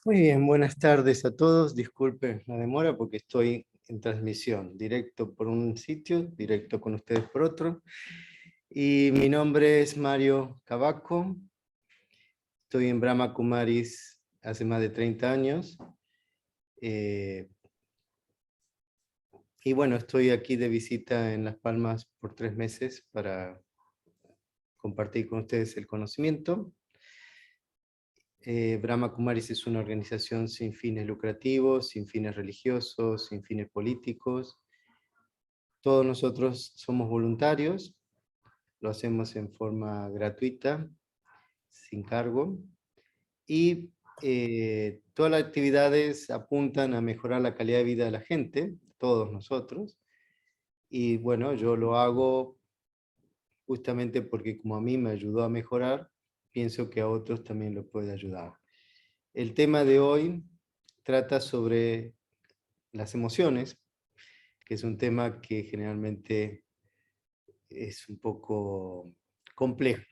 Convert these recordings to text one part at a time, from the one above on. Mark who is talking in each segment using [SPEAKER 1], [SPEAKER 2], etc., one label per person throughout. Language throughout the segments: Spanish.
[SPEAKER 1] Muy bien, buenas tardes a todos. Disculpen la demora porque estoy en transmisión, directo por un sitio, directo con ustedes por otro. Y mi nombre es Mario Cavaco. Estoy en Brahma Kumaris hace más de 30 años. Y bueno, estoy aquí de visita en Las Palmas por 3 meses para compartir con ustedes el conocimiento. Brahma Kumaris es una organización sin fines lucrativos, sin fines religiosos, sin fines políticos. Todos nosotros somos voluntarios, lo hacemos en forma gratuita, sin cargo, y todas las actividades apuntan a mejorar la calidad de vida de la gente, todos nosotros, y bueno, yo lo hago justamente porque como a mí me ayudó a mejorar, pienso que a otros también lo puede ayudar. El tema de hoy trata sobre las emociones, que es un tema que generalmente es un poco complejo,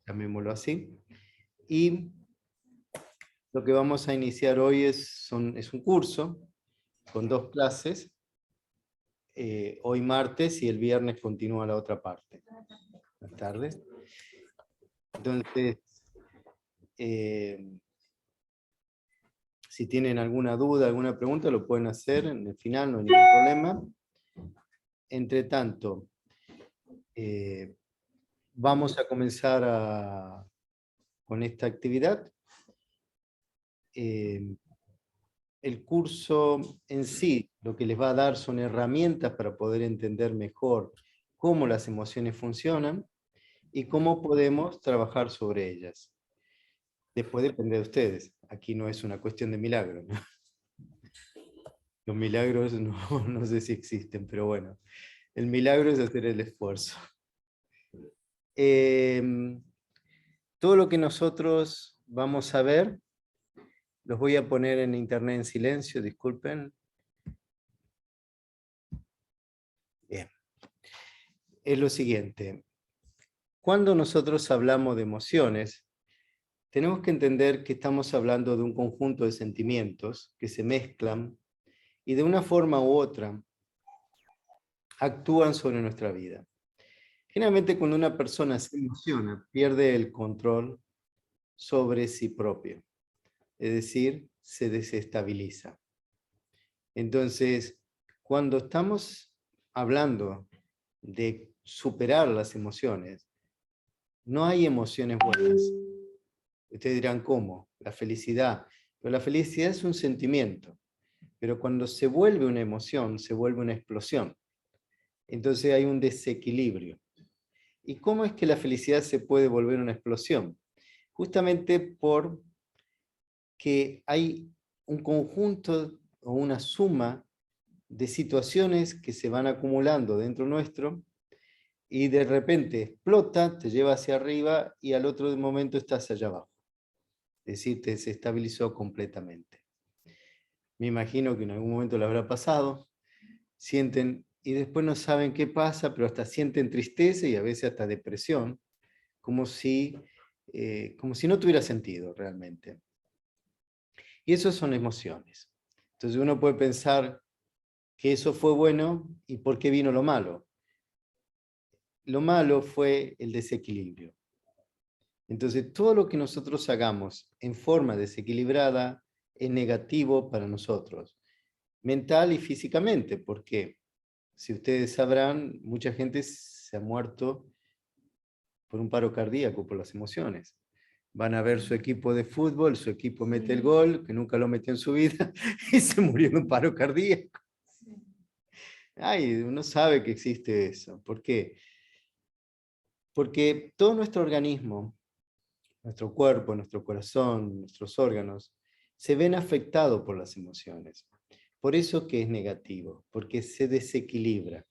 [SPEAKER 1] llamémoslo así. Y lo que vamos a iniciar hoy es un curso con 2 clases, hoy martes y el viernes continúa la otra parte. Buenas tardes. Entonces, si tienen alguna duda, alguna pregunta, lo pueden hacer en el final, no hay ningún problema. Entre tanto, vamos a comenzar con esta actividad. El curso en sí lo que les va a dar son herramientas para poder entender mejor cómo las emociones funcionan y cómo podemos trabajar sobre ellas. Después depende de ustedes. Aquí no es una cuestión de milagro, ¿no? Los milagros no sé si existen, pero bueno, el milagro es hacer el esfuerzo. Todo lo que nosotros vamos a ver, los voy a poner en internet en silencio, disculpen. Bien. Es lo siguiente. Cuando nosotros hablamos de emociones, tenemos que entender que estamos hablando de un conjunto de sentimientos que se mezclan y de una forma u otra actúan sobre nuestra vida. Generalmente cuando una persona se emociona, pierde el control sobre sí propio, es decir, se desestabiliza. Entonces, cuando estamos hablando de superar las emociones, no hay emociones buenas. Ustedes dirán, ¿cómo? La felicidad. Pero la felicidad es un sentimiento. Pero cuando se vuelve una emoción, se vuelve una explosión. Entonces hay un desequilibrio. ¿Y cómo es que la felicidad se puede volver una explosión? Justamente porque hay un conjunto o una suma de situaciones que se van acumulando dentro nuestro y de repente explota, te lleva hacia arriba y al otro momento estás allá abajo. Es decir, te desestabilizó completamente. Me imagino que en algún momento lo habrá pasado, sienten y después no saben qué pasa, pero hasta sienten tristeza y a veces hasta depresión, como si no tuviera sentido realmente. Y eso son emociones. Entonces uno puede pensar que eso fue bueno y ¿por qué vino lo malo? Lo malo fue el desequilibrio. Entonces todo lo que nosotros hagamos en forma desequilibrada es negativo para nosotros, mental y físicamente, porque si ustedes sabrán, mucha gente se ha muerto por un paro cardíaco, por las emociones. Van a ver su equipo de fútbol, su equipo mete el gol, que nunca lo metió en su vida, y se murió de un paro cardíaco. Ay, uno sabe que existe eso. ¿Por qué? Porque todo nuestro organismo, nuestro cuerpo, nuestro corazón, nuestros órganos, se ven afectados por las emociones. Por eso que es negativo, porque se desequilibra.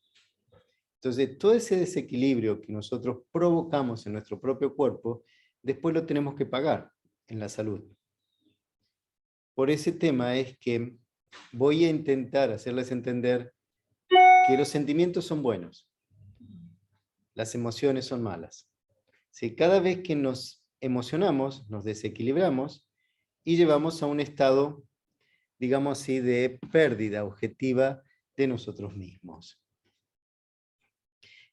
[SPEAKER 1] Entonces, todo ese desequilibrio que nosotros provocamos en nuestro propio cuerpo, después lo tenemos que pagar en la salud. Por ese tema es que voy a intentar hacerles entender que los sentimientos son buenos, las emociones son malas. Si cada vez que nos emocionamos, nos desequilibramos y llevamos a un estado, digamos así, de pérdida objetiva de nosotros mismos.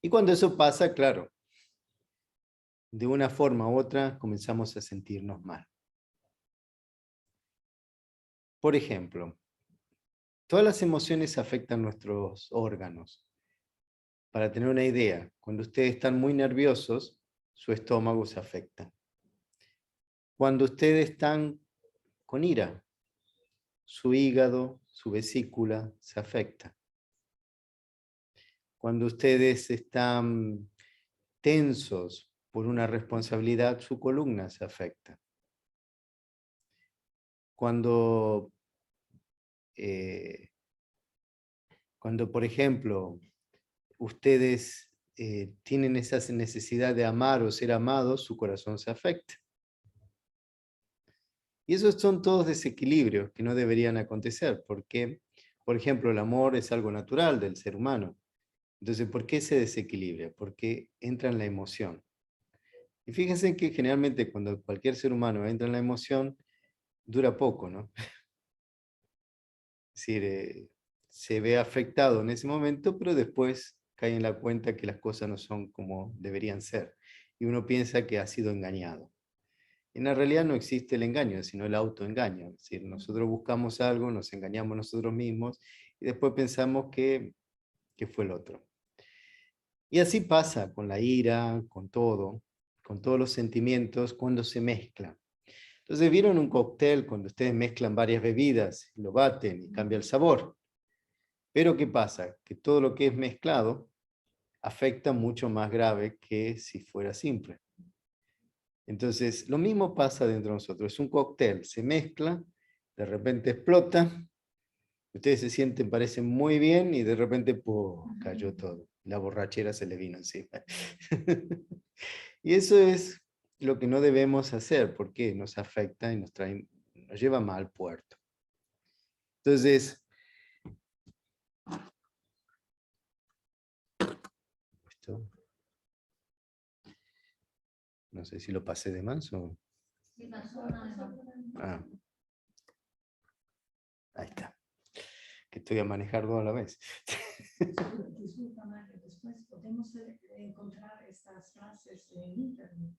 [SPEAKER 1] Y cuando eso pasa, claro, de una forma u otra comenzamos a sentirnos mal. Por ejemplo, todas las emociones afectan nuestros órganos. Para tener una idea, cuando ustedes están muy nerviosos, su estómago se afecta. Cuando ustedes están con ira, su hígado, su vesícula se afecta. Cuando ustedes están tensos por una responsabilidad, su columna se afecta. Cuando, por ejemplo, ustedes tienen esa necesidad de amar o ser amados, su corazón se afecta. Y esos son todos desequilibrios que no deberían acontecer, porque, por ejemplo, el amor es algo natural del ser humano. Entonces, ¿por qué se desequilibra? Porque entra en la emoción. Y fíjense que generalmente cuando cualquier ser humano entra en la emoción, dura poco, ¿no? Es decir, se ve afectado en ese momento, pero después cae en la cuenta que las cosas no son como deberían ser. Y uno piensa que ha sido engañado. En la realidad no existe el engaño, sino el autoengaño. Es decir, nosotros buscamos algo, nos engañamos nosotros mismos y después pensamos que fue el otro. Y así pasa con la ira, con todos los sentimientos cuando se mezclan. Entonces, ¿vieron un cóctel cuando ustedes mezclan varias bebidas, lo baten y cambia el sabor? Pero ¿qué pasa? Que todo lo que es mezclado afecta mucho más grave que si fuera simple. Entonces, lo mismo pasa dentro de nosotros. Es un cóctel, se mezcla, de repente explota, ustedes se sienten, parecen muy bien y de repente cayó todo. La borrachera se le vino encima. Y eso es lo que no debemos hacer porque nos afecta y nos lleva mal al puerto. Entonces, no sé si lo pasé de más o... Ah, ahí está. Que estoy a manejar todo a la vez.
[SPEAKER 2] Disculpa, después podemos encontrar estas frases en internet.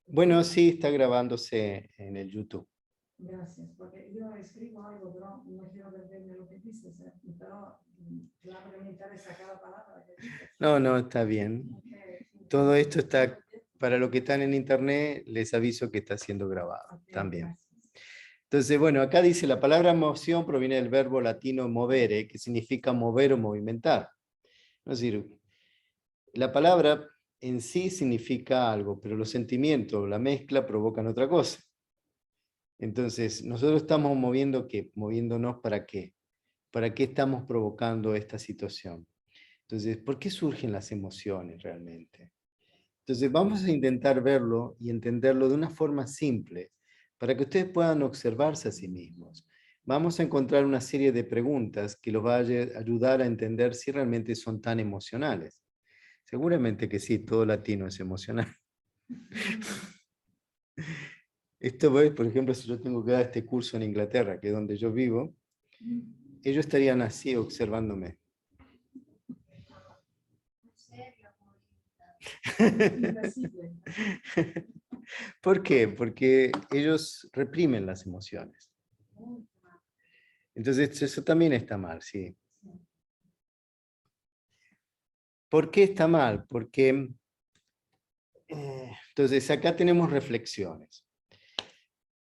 [SPEAKER 1] Bueno, sí, está grabándose en el YouTube.
[SPEAKER 2] Gracias, porque yo escribo algo, pero no quiero perderme lo que dices, pero claro que me interesa cada palabra que dices.
[SPEAKER 1] No, está bien. Todo esto está, para los que están en internet, les aviso que está siendo grabado también. Entonces, bueno, acá dice, la palabra emoción proviene del verbo latino movere, que significa mover o movimentar. Es decir, la palabra en sí significa algo, pero los sentimientos, la mezcla, provocan otra cosa. Entonces, nosotros estamos moviendo, ¿qué? Moviéndonos ¿para qué? ¿Para qué estamos provocando esta situación? Entonces, ¿por qué surgen las emociones realmente? Entonces, vamos a intentar verlo y entenderlo de una forma simple, para que ustedes puedan observarse a sí mismos. Vamos a encontrar una serie de preguntas que los va a ayudar a entender si realmente son tan emocionales. Seguramente que sí, todo latino es emocional. Esto es, por ejemplo, si yo tengo que dar este curso en Inglaterra, que es donde yo vivo, ellos estarían así observándome.
[SPEAKER 2] Impassibile.
[SPEAKER 1] ¿Por qué? Porque ellos reprimen las emociones. Entonces, eso también está mal, sí. ¿Por qué está mal? Porque, entonces, acá tenemos reflexiones.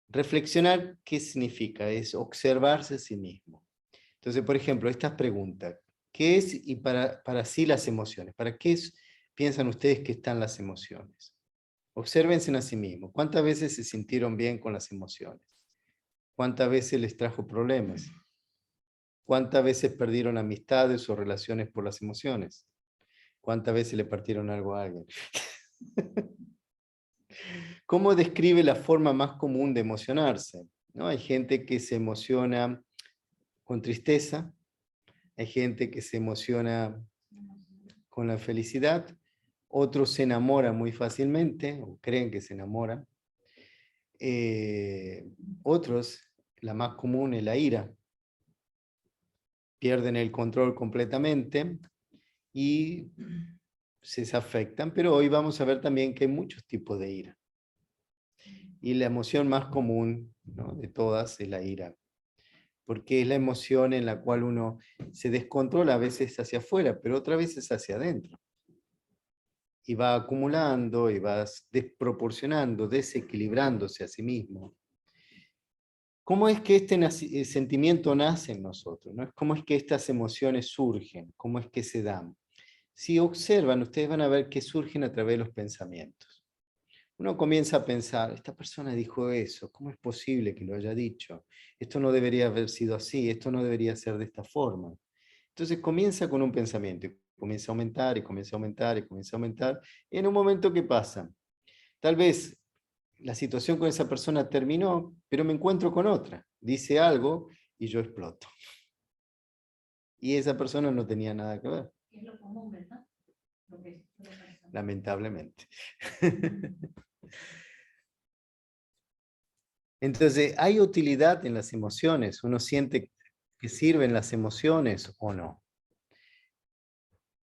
[SPEAKER 1] Reflexionar, ¿qué significa? Es observarse a sí mismo. Entonces, por ejemplo, estas preguntas. ¿Qué es y para sí las emociones? ¿Para qué piensan ustedes que están las emociones? Obsérvense a sí mismos. ¿Cuántas veces se sintieron bien con las emociones? ¿Cuántas veces les trajo problemas? ¿Cuántas veces perdieron amistades o relaciones por las emociones? ¿Cuántas veces le partieron algo a alguien? ¿Cómo describe la forma más común de emocionarse? ¿No? Hay gente que se emociona con tristeza, hay gente que se emociona con la felicidad, otros se enamoran muy fácilmente o creen que se enamoran. Otros, la más común es la ira, pierden el control completamente y se desafectan, pero hoy vamos a ver también que hay muchos tipos de ira. Y la emoción más común, ¿no?, de todas es la ira, porque es la emoción en la cual uno se descontrola a veces hacia afuera, pero otras veces hacia adentro. Y va acumulando y va desproporcionando, desequilibrándose a sí mismo. ¿Cómo es que este sentimiento nace en nosotros? ¿No? ¿Cómo es que estas emociones surgen? ¿Cómo es que se dan? Si observan, ustedes van a ver que surgen a través de los pensamientos. Uno comienza a pensar, esta persona dijo eso, ¿cómo es posible que lo haya dicho? Esto no debería haber sido así, esto no debería ser de esta forma. Entonces comienza con un pensamiento, comienza a aumentar y comienza a aumentar y comienza a aumentar. Y en un momento, ¿qué pasa? Tal vez la situación con esa persona terminó, pero me encuentro con otra. Dice algo y yo exploto. Y esa persona no tenía nada que ver.
[SPEAKER 2] Es lo común, ¿verdad? Lo que
[SPEAKER 1] Lamentablemente. Entonces, ¿hay utilidad en las emociones? ¿Uno siente que sirven las emociones o no?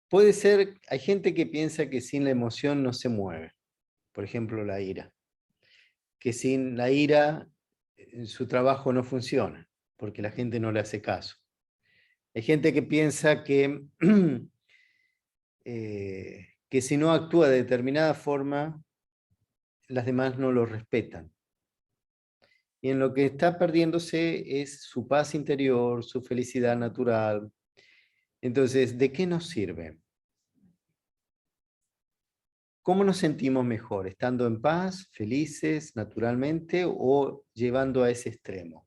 [SPEAKER 1] Puede ser, hay gente que piensa que sin la emoción no se mueve. Por ejemplo, la ira. Que sin la ira su trabajo no funciona, porque la gente no le hace caso. Hay gente que piensa que si no actúa de determinada forma, las demás no lo respetan. Y en lo que está perdiéndose es su paz interior, su felicidad natural. Entonces, ¿de qué nos sirve? ¿Cómo nos sentimos mejor? ¿Estando en paz, felices, naturalmente, o llevando a ese extremo?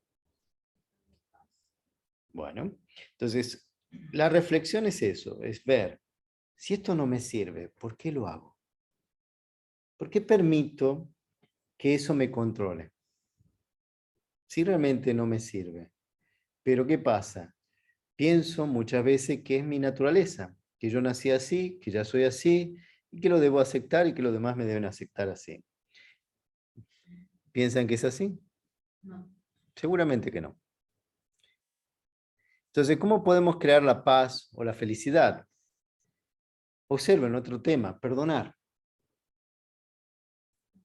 [SPEAKER 1] Bueno, entonces, la reflexión es eso, es ver, si esto no me sirve, ¿por qué lo hago? ¿Por qué permito que eso me controle? Si realmente no me sirve. Pero ¿qué pasa? Pienso muchas veces que es mi naturaleza, que yo nací así, que ya soy así, y que lo debo aceptar y que los demás me deben aceptar así. ¿Piensan que es así?
[SPEAKER 2] no.
[SPEAKER 1] Seguramente que no. Entonces, ¿cómo podemos crear la paz o la felicidad? Observen otro tema, perdonar.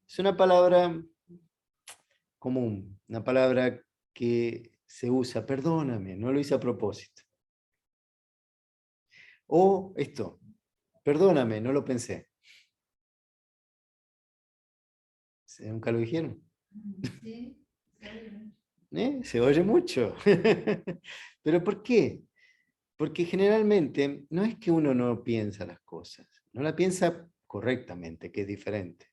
[SPEAKER 1] Es una palabra común, una palabra que se usa, perdóname, no lo hice a propósito. O esto, perdóname, no lo pensé. ¿Nunca lo dijeron?
[SPEAKER 2] Sí,
[SPEAKER 1] Se oye mucho. ¿Pero por qué? Porque generalmente no es que uno no piensa las cosas, no la piensa correctamente, que es diferente.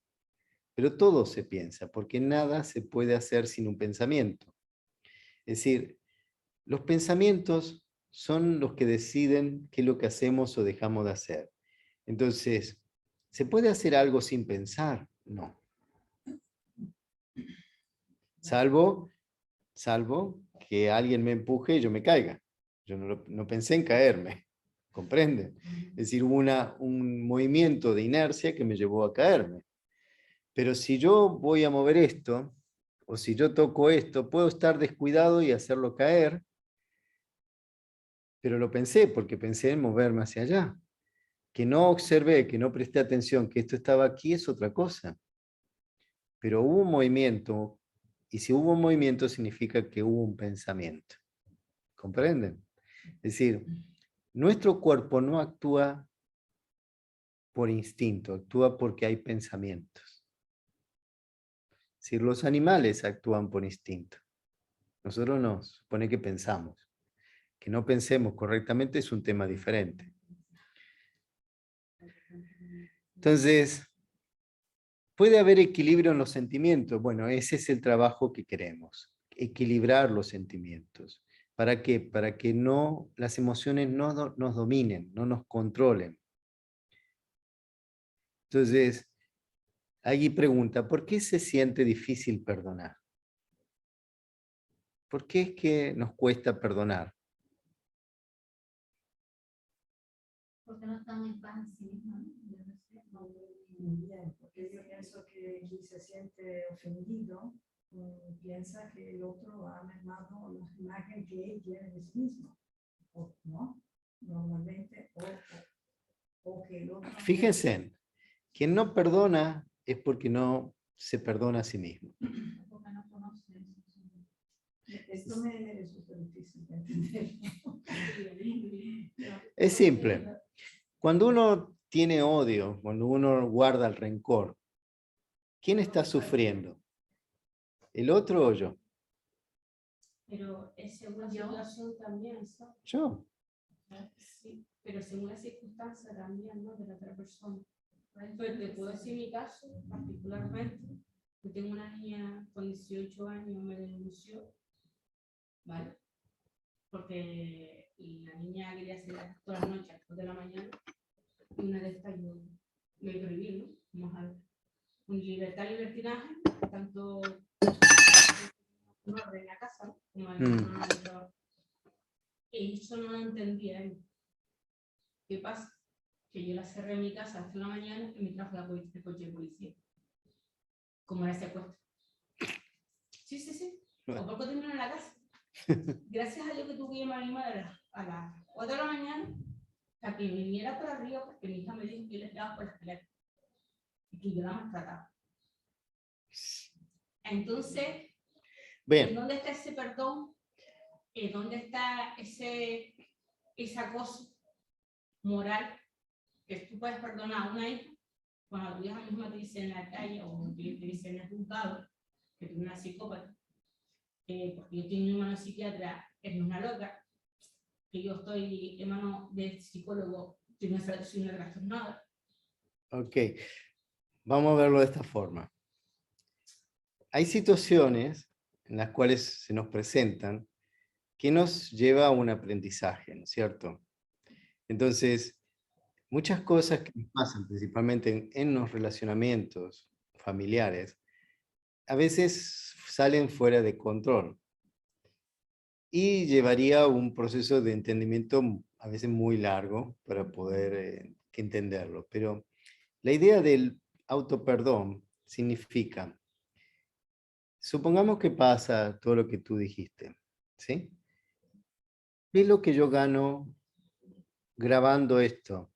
[SPEAKER 1] Pero todo se piensa, porque nada se puede hacer sin un pensamiento. Es decir, los pensamientos son los que deciden qué es lo que hacemos o dejamos de hacer. Entonces, ¿se puede hacer algo sin pensar? No. Salvo que alguien me empuje y yo me caiga. Yo no pensé en caerme, ¿comprenden? Es decir, hubo un movimiento de inercia que me llevó a caerme. Pero si yo voy a mover esto O si yo toco esto, puedo estar descuidado y hacerlo caer, pero lo pensé porque pensé en moverme hacia allá. Que no observé, que no presté atención, que esto estaba aquí es otra cosa. Pero hubo un movimiento, y si hubo un movimiento significa que hubo un pensamiento. ¿Comprenden? Es decir, nuestro cuerpo no actúa por instinto, actúa porque hay pensamientos. Es decir, los animales actúan por instinto. Nosotros no, supone que pensamos. Que no pensemos correctamente es un tema diferente. Entonces, ¿puede haber equilibrio en los sentimientos? Bueno, ese es el trabajo que queremos, equilibrar los sentimientos. ¿Para qué? Para que no, las emociones no nos dominen, no nos controlen. Entonces, allí pregunta, ¿por qué se siente difícil perdonar? ¿Por qué es que nos cuesta perdonar?
[SPEAKER 3] Porque no están en paz en sí mismos, ¿no? Yo no sé,
[SPEAKER 2] Muy bien, porque yo pienso que quien se siente ofendido piensa que el otro ha mermado la imagen que él tiene de sí mismo, o, ¿no? Normalmente, o que el otro...
[SPEAKER 1] Fíjense, quien no perdona es porque no se perdona a sí mismo.
[SPEAKER 3] porque no conoce eso.
[SPEAKER 2] Esto me resulta difícil de entender.
[SPEAKER 1] Es simple. Cuando uno tiene odio, cuando uno guarda el rencor, ¿quién está sufriendo? ¿El otro o yo?
[SPEAKER 4] Pero es según la situación también, ¿no?
[SPEAKER 1] Yo.
[SPEAKER 4] Sí, pero según la circunstancia también, ¿no? De la otra persona. Pues te puedo decir mi caso, particularmente. Yo tengo una niña con 18 años, me denunció, ¿vale? Porque la niña quería hacer todas las noches, a las 2 de la mañana, y una de estas yo me prohibí, ¿no? Vamos a ver. Un libertad y libertinaje, tanto un orden en la casa, ¿no? Como en el trabajo. Y eso no lo entendía él. ¿Qué pasa? Que yo la cerré en mi casa hasta la mañana y me trajo el coche de policía. Como era secuestro. Sí, sí, sí. O poco terminó en la casa. Gracias a Dios que tuve que llamar a mi madre a las 4 de la mañana a que viniera por arriba porque mi hija me dijo que yo le estaba por la escalera y que yo la maltrataba. Entonces,
[SPEAKER 1] Bien.
[SPEAKER 4] ¿dónde está ese perdón? ¿Dónde está esa cosa moral que tú puedes perdonar a una hija cuando tu hija misma te dice en la calle o te dice en el juzgado que tú eres una psicópata, porque yo tengo mi hermano psiquiatra, es una loca, que yo estoy en mano de psicólogo, soy una trastornada?
[SPEAKER 1] Ok, vamos a verlo de esta forma. Hay situaciones en las cuales se nos presentan que nos lleva a un aprendizaje, ¿no es cierto? Entonces, muchas cosas que nos pasan, principalmente en los relacionamientos familiares, a veces salen fuera de control y llevaría un proceso de entendimiento a veces muy largo para poder entenderlo. Pero la idea del autoperdón significa, supongamos que pasa todo lo que tú dijiste, ¿sí? ¿Qué es lo que yo gano grabando esto?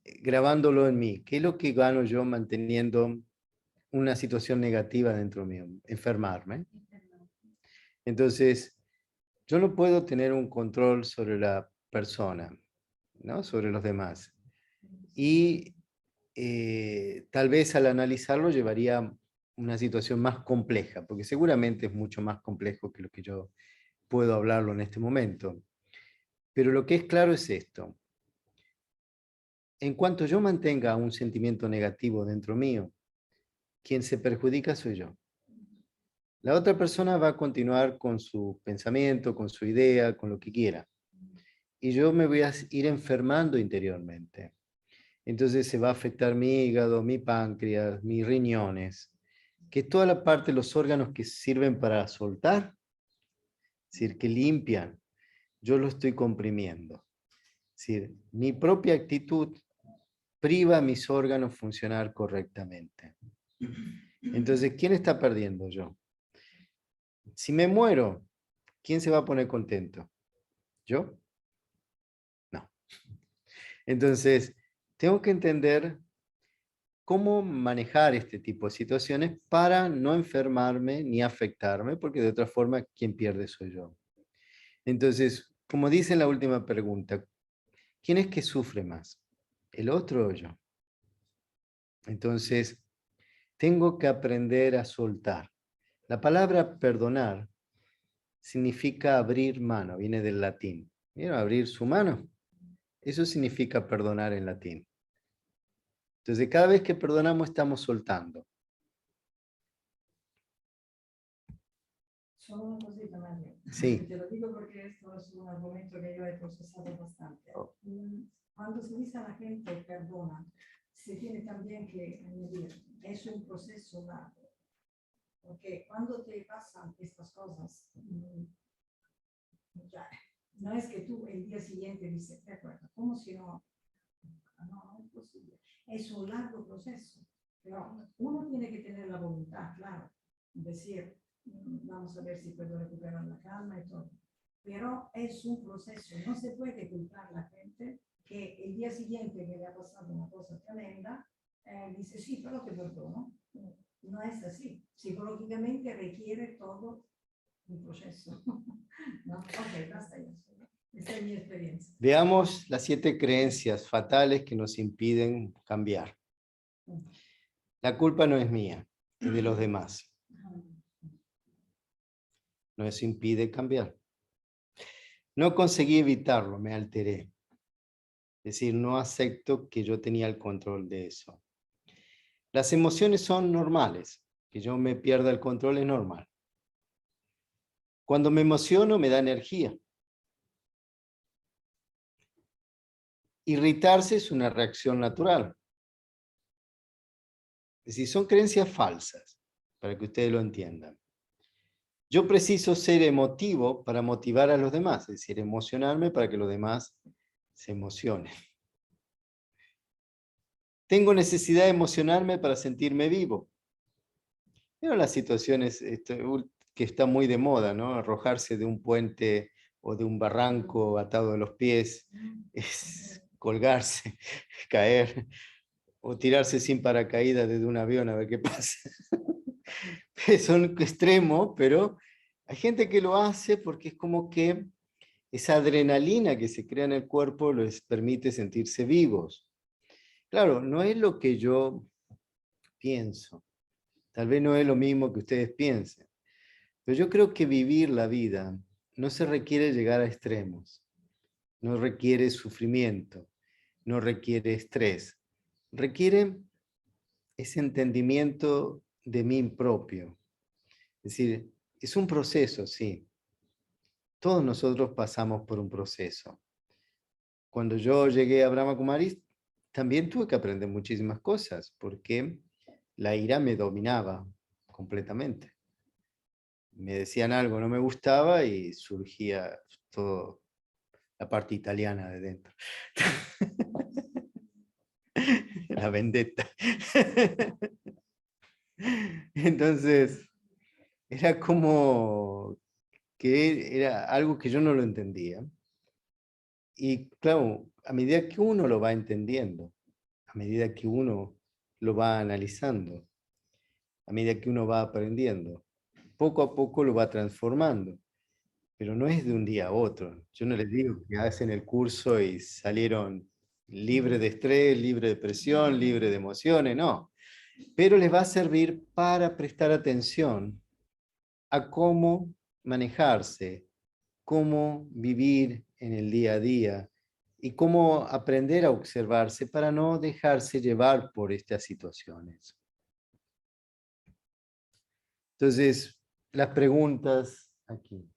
[SPEAKER 1] Grabándolo en mí. ¿Qué es lo que gano yo manteniendo una situación negativa dentro mío? Enfermarme. Entonces, yo no puedo tener un control sobre la persona, ¿no? Sobre los demás. Y tal vez al analizarlo llevaría a una situación más compleja, porque seguramente es mucho más complejo que lo que yo puedo hablarlo en este momento. Pero lo que es claro es esto. En cuanto yo mantenga un sentimiento negativo dentro mío, quien se perjudica soy yo. La otra persona va a continuar con su pensamiento, con su idea, con lo que quiera. Y yo me voy a ir enfermando interiormente. Entonces se va a afectar mi hígado, mi páncreas, mis riñones, que es toda la parte de los órganos que sirven para soltar, es decir, que limpian. Yo lo estoy comprimiendo. Es decir, mi propia actitud priva a mis órganos funcionar correctamente. Entonces, ¿quién está perdiendo? Yo. Si me muero, ¿quién se va a poner contento? ¿Yo? No. Entonces, tengo que entender cómo manejar este tipo de situaciones para no enfermarme ni afectarme, porque de otra forma, quien pierde soy yo. Entonces, como dice en la última pregunta, ¿quién es que sufre más? ¿El otro o yo? Entonces, tengo que aprender a soltar. La palabra perdonar significa abrir mano, viene del latín. ¿Vieron? Abrir su mano. Eso significa perdonar en latín. Entonces, cada vez que perdonamos, estamos soltando.
[SPEAKER 2] Solo una cosita, Mario.
[SPEAKER 1] Sí.
[SPEAKER 2] Te lo digo porque esto es un argumento que yo he procesado bastante.
[SPEAKER 1] Oh.
[SPEAKER 2] Cuando se dice a la gente perdona, se tiene también que añadir, es un proceso largo. Porque cuando te pasan estas cosas, ya, no es que tú el día siguiente dices, de acuerdo, como si no, no es posible. Es un largo proceso, pero uno tiene que tener la voluntad, claro, decir, vamos a ver si puedo recuperar la calma y todo. Pero es un proceso, no se puede culpar a la gente que el día siguiente que le ha pasado una cosa tremenda, dice, sí, pero te perdono. No es así. Psicológicamente requiere todo un proceso. ¿No? Ok, basta ya. Esta es mi experiencia.
[SPEAKER 1] Veamos las 7 creencias fatales que nos impiden cambiar. La culpa no es mía, es de los demás. Nos impide cambiar. No conseguí evitarlo, me alteré. Es decir, no acepto que yo tenía el control de eso. Las emociones son normales. Que yo me pierda el control es normal. Cuando me emociono me da energía. Irritarse es una reacción natural. Es decir, son creencias falsas, para que ustedes lo entiendan. Yo preciso ser emotivo para motivar a los demás, es decir, emocionarme para que los demás se emocionen. Tengo necesidad de emocionarme para sentirme vivo. Pero las situaciones que está muy de moda, ¿no? Arrojarse de un puente o de un barranco atado de los pies, es colgarse, caer, o tirarse sin paracaídas desde un avión a ver qué pasa. Son extremos, pero hay gente que lo hace porque es como que esa adrenalina que se crea en el cuerpo les permite sentirse vivos. Claro, no es lo que yo pienso. Tal vez no es lo mismo que ustedes piensen. Pero yo creo que vivir la vida no se requiere llegar a extremos. No requiere sufrimiento. No requiere estrés. Requiere ese entendimiento de mí propio. Es decir, es un proceso, sí. Todos nosotros pasamos por un proceso. Cuando yo llegué a Brahma Kumaris, también tuve que aprender muchísimas cosas, porque la ira me dominaba completamente. Me decían algo, no me gustaba y surgía toda la parte italiana de dentro. La vendetta. Entonces, era como que era algo que yo no lo entendía. Y claro, a medida que uno lo va entendiendo, a medida que uno lo va analizando, a medida que uno va aprendiendo, poco a poco lo va transformando, pero no es de un día a otro. Yo no les digo que hacen el curso y salieron libre de estrés, libre de presión, libre de emociones, no. Pero les va a servir para prestar atención a cómo manejarse, cómo vivir en el día a día y cómo aprender a observarse para no dejarse llevar por estas situaciones. Entonces, las preguntas aquí.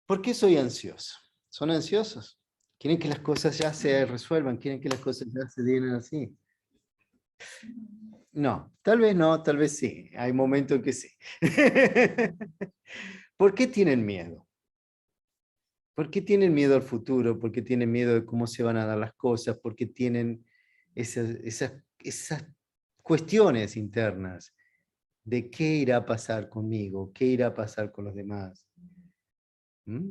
[SPEAKER 1] ¿Por qué soy ansioso? ¿Son ansiosos? ¿Quieren que las cosas ya se resuelvan? ¿Quieren que las cosas ya se den así? No, tal vez sí. Hay momentos en que sí. ¿Por qué tienen miedo? ¿Por qué tienen miedo al futuro? ¿Por qué tienen miedo de cómo se van a dar las cosas? ¿Por qué tienen esas cuestiones internas de qué irá a pasar conmigo, qué irá a pasar con los demás. ¿Mm?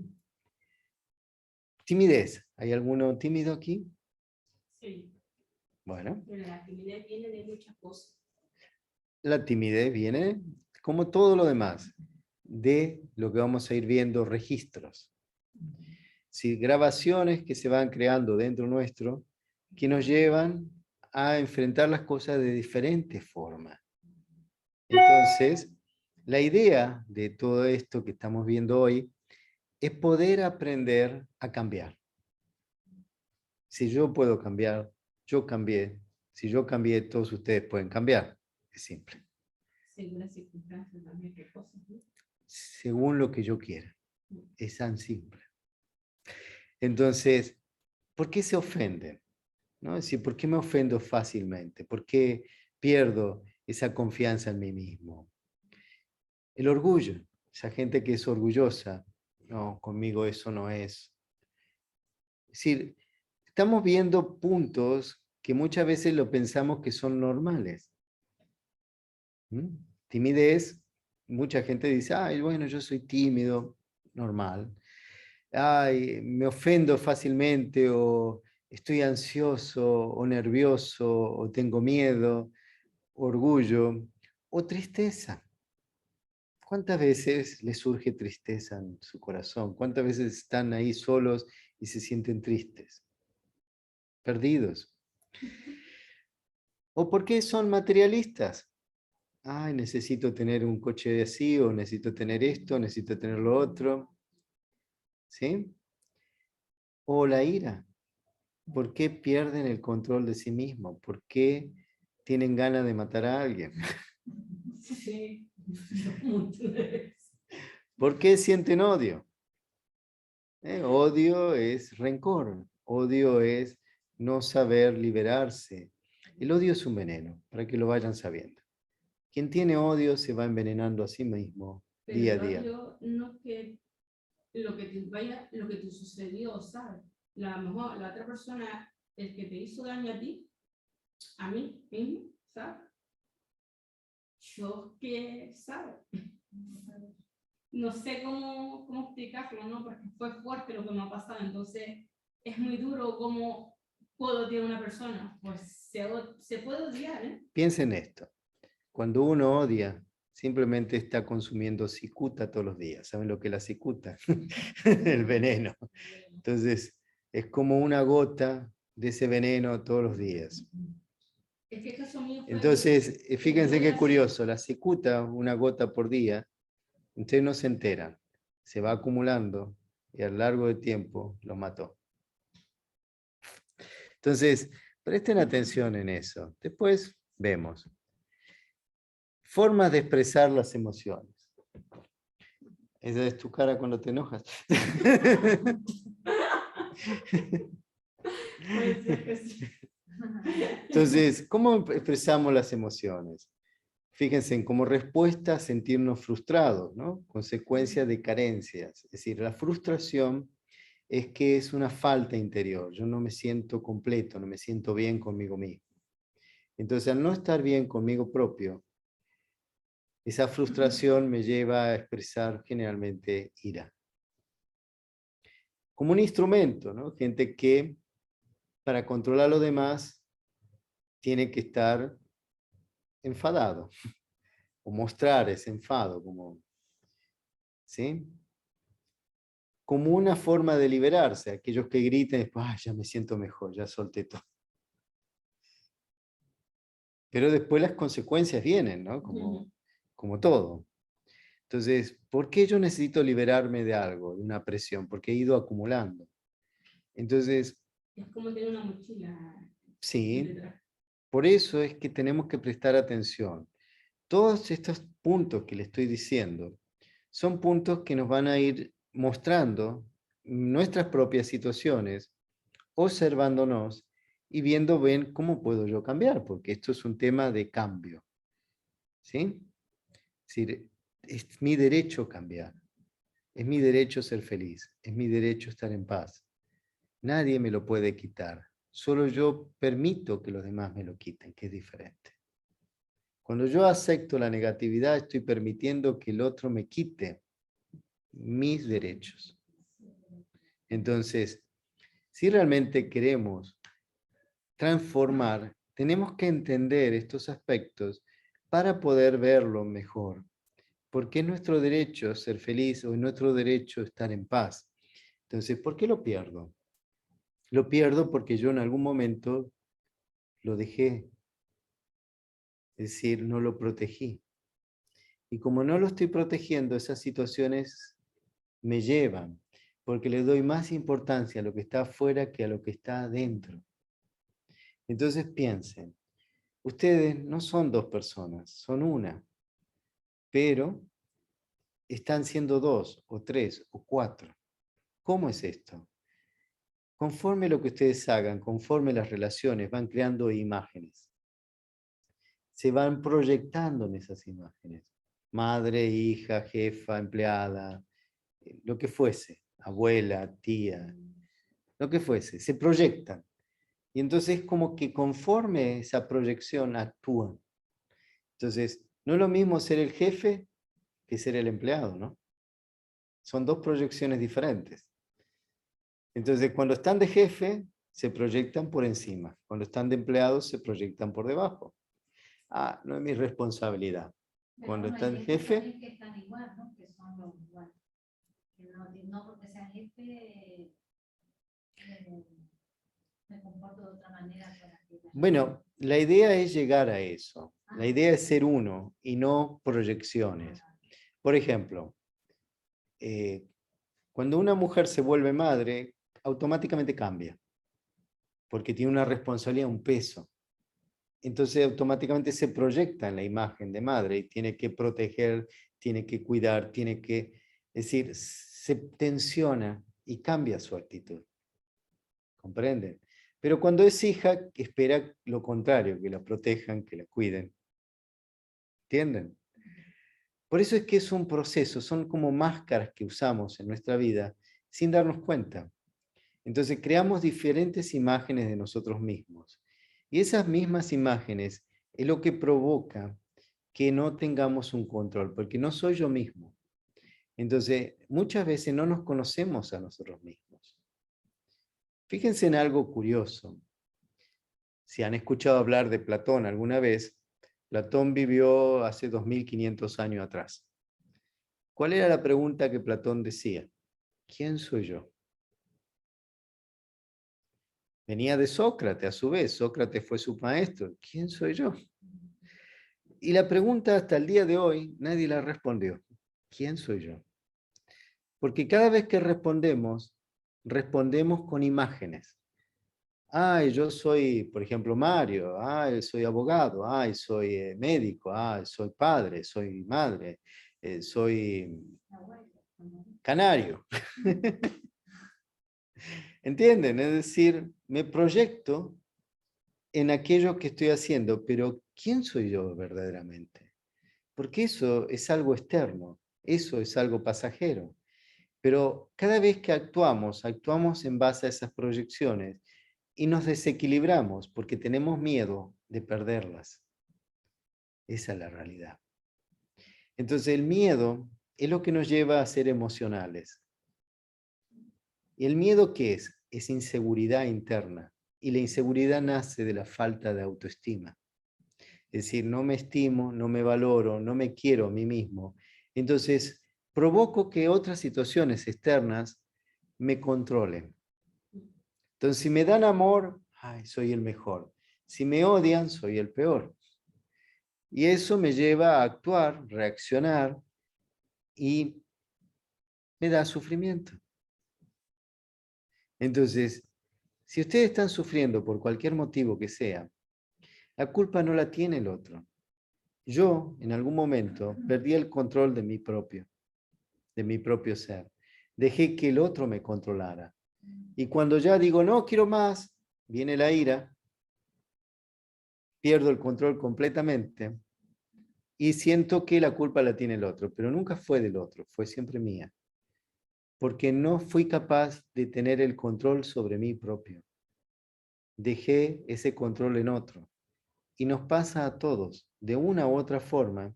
[SPEAKER 1] Timidez. ¿Hay alguno tímido aquí?
[SPEAKER 4] Sí,
[SPEAKER 1] Bueno,
[SPEAKER 4] pero la timidez viene de muchas cosas.
[SPEAKER 1] la timidez viene, como todo lo demás, de lo que vamos a ir viendo, registros. Sí, grabaciones que se van creando dentro nuestro, que nos llevan a enfrentar las cosas de diferentes formas. Entonces, la idea de todo esto que estamos viendo hoy es poder aprender a cambiar. Si yo puedo cambiar, yo cambié. Si yo cambié, todos ustedes pueden cambiar. Es simple.
[SPEAKER 4] Según las circunstancias también, qué cosas, ¿no?
[SPEAKER 1] Según lo que yo quiera. Es tan simple. Entonces, ¿por qué se ofenden? ¿No? Es decir, ¿por qué me ofendo fácilmente? ¿Por qué pierdo esa confianza en mí mismo? El orgullo. Esa gente que es orgullosa. No, conmigo eso no es. Es decir, estamos viendo puntos que muchas veces lo pensamos que son normales. ¿Mm? Timidez, mucha gente dice, ay, bueno, yo soy tímido, normal. Ay, me ofendo fácilmente o estoy ansioso o nervioso o tengo miedo, orgullo o tristeza. ¿Cuántas veces les surge tristeza en su corazón? ¿Cuántas veces están ahí solos y se sienten tristes, perdidos? ¿O por qué son materialistas? Ay, necesito tener un coche así, o necesito tener esto, necesito tener lo otro. ¿Sí? O la ira. ¿Por qué pierden el control de sí mismos? ¿Por qué tienen ganas de matar a alguien?
[SPEAKER 4] Sí, muchas veces.
[SPEAKER 1] ¿Por qué sienten odio? Odio es rencor. Odio es no saber liberarse. El odio es un veneno, para que lo vayan sabiendo. Quien tiene odio se va envenenando a sí mismo
[SPEAKER 4] Pero
[SPEAKER 1] día a
[SPEAKER 4] el
[SPEAKER 1] día.
[SPEAKER 4] odio no es que lo que te sucedió, ¿sabes? La mejor, la otra persona, el que te hizo daño a ti, a mí mismo, ¿sabes? Yo que, ¿sabes? No sé cómo explicarlo, ¿no? Porque fue fuerte lo que me ha pasado, entonces es muy duro cómo puedo odiar a una persona. Pues se puede odiar, ¿eh?
[SPEAKER 1] Piensen esto. Cuando uno odia, simplemente está consumiendo cicuta todos los días. ¿Saben lo que es la cicuta? El veneno. Entonces, es como una gota de ese veneno todos los días.
[SPEAKER 4] Es que el caso mío fue
[SPEAKER 1] Entonces,
[SPEAKER 4] que
[SPEAKER 1] fíjense
[SPEAKER 4] yo
[SPEAKER 1] qué
[SPEAKER 4] la-
[SPEAKER 1] curioso, la cicuta, una gota por día, ustedes no se enteran, se va acumulando y a lo largo del tiempo lo mató. Entonces, presten atención en eso. Después vemos. Formas de expresar las emociones. Esa es tu cara cuando te enojas.
[SPEAKER 4] Puede ser que sí.
[SPEAKER 1] Entonces, ¿cómo expresamos las emociones? Fíjense, en como respuesta a sentirnos frustrados, ¿no? Consecuencia de carencias. Es decir, la frustración es que es una falta interior. Yo no me siento completo, no me siento bien conmigo mismo. Entonces, al no estar bien conmigo propio, esa frustración me lleva a expresar generalmente ira. Como un instrumento, ¿no? Gente que para controlar a los demás tiene que estar enfadado o mostrar ese enfado, como, ¿sí? Como una forma de liberarse. Aquellos que griten, después, ya me siento mejor, ya solté todo. Pero después las consecuencias vienen, ¿no? Como todo. Entonces, ¿por qué yo necesito liberarme de algo, de una presión? Porque he ido acumulando. Entonces,
[SPEAKER 4] Es como tener una mochila
[SPEAKER 1] sí,
[SPEAKER 4] detrás.
[SPEAKER 1] por eso es que tenemos que prestar atención. Todos estos puntos que le estoy diciendo son puntos que nos van a ir mostrando nuestras propias situaciones, observándonos y viendo, ven, cómo puedo yo cambiar, porque esto es un tema de cambio. ¿Sí? Es decir, es mi derecho cambiar, es mi derecho ser feliz, es mi derecho estar en paz. Nadie me lo puede quitar, solo yo permito que los demás me lo quiten, que es diferente. Cuando yo acepto la negatividad, estoy permitiendo que el otro me quite mis derechos. Entonces, si realmente queremos transformar, tenemos que entender estos aspectos para poder verlo mejor. Porque es nuestro derecho ser feliz o es nuestro derecho estar en paz. Entonces, ¿por qué lo pierdo? Lo pierdo porque yo en algún momento lo dejé. Es decir, no lo protegí. Y como no lo estoy protegiendo, esas situaciones me llevan, porque le doy más importancia a lo que está afuera que a lo que está adentro. Entonces piensen, ustedes no son dos personas, son una, pero están siendo dos, o tres, o cuatro. ¿Cómo es esto? Conforme lo que ustedes hagan, conforme las relaciones, van creando imágenes. Se van proyectando en esas imágenes. Madre, hija, jefa, empleada, lo que fuese, abuela, tía, lo que fuese, se proyectan. Y entonces como que conforme esa proyección actúan. Entonces, no es lo mismo ser el jefe que ser el empleado, ¿no? Son dos proyecciones diferentes. Entonces, cuando están de jefe, se proyectan por encima. Cuando están de empleados, se proyectan por debajo. Ah, no es mi responsabilidad. Cuando están de jefe...
[SPEAKER 3] que están igual, ¿no? Que son los iguales. No porque sea jefe, me comporto de otra manera.
[SPEAKER 1] Bueno, la idea es llegar a eso. La idea es ser uno y no proyecciones. Por ejemplo, cuando una mujer se vuelve madre, automáticamente cambia, porque tiene una responsabilidad, un peso. Entonces automáticamente se proyecta en la imagen de madre y tiene que proteger, tiene que cuidar, tiene que, es decir, se tensiona y cambia su actitud. ¿Comprenden? Pero cuando es hija, espera lo contrario, que la protejan, que la cuiden. ¿Entienden? Por eso es que es un proceso, son como máscaras que usamos en nuestra vida sin darnos cuenta. Entonces creamos diferentes imágenes de nosotros mismos. Y esas mismas imágenes es lo que provoca que no tengamos un control, porque no soy yo mismo. Entonces, muchas veces no nos conocemos a nosotros mismos. Fíjense en algo curioso. Si han escuchado hablar de Platón alguna vez, Platón vivió hace 2500 años atrás. ¿Cuál era la pregunta que Platón decía? ¿Quién soy yo? Venía de Sócrates, a su vez. Sócrates fue su maestro. ¿Quién soy yo? Y la pregunta hasta el día de hoy, nadie la respondió. ¿Quién soy yo? Porque cada vez que respondemos, respondemos con imágenes. Ay, yo soy, por ejemplo, Mario. Ay, soy abogado. Ay, soy médico. Ay, soy padre, soy madre. Soy canario. ¿Entienden? Es decir, me proyecto en aquello que estoy haciendo, pero ¿quién soy yo verdaderamente? Porque eso es algo externo, eso es algo pasajero. Pero cada vez que actuamos, actuamos en base a esas proyecciones y nos desequilibramos porque tenemos miedo de perderlas. Esa es la realidad. Entonces el miedo es lo que nos lleva a ser emocionales. ¿Y el miedo qué es? Es inseguridad interna. Y la inseguridad nace de la falta de autoestima. Es decir, no me estimo, no me valoro, no me quiero a mí mismo. Entonces, provoco que otras situaciones externas me controlen. Entonces, si me dan amor, ay, soy el mejor. Si me odian, soy el peor. Y eso me lleva a actuar, reaccionar y me da sufrimiento. Entonces, si ustedes están sufriendo por cualquier motivo que sea, la culpa no la tiene el otro. Yo, en algún momento, perdí el control de mi propio ser. Dejé que el otro me controlara. Y cuando ya digo, no quiero más, viene la ira, pierdo el control completamente y siento que la culpa la tiene el otro, pero nunca fue del otro, fue siempre mía. Porque no fui capaz de tener el control sobre mí propio. Dejé ese control en otro. y nos pasa a todos, de una u otra forma,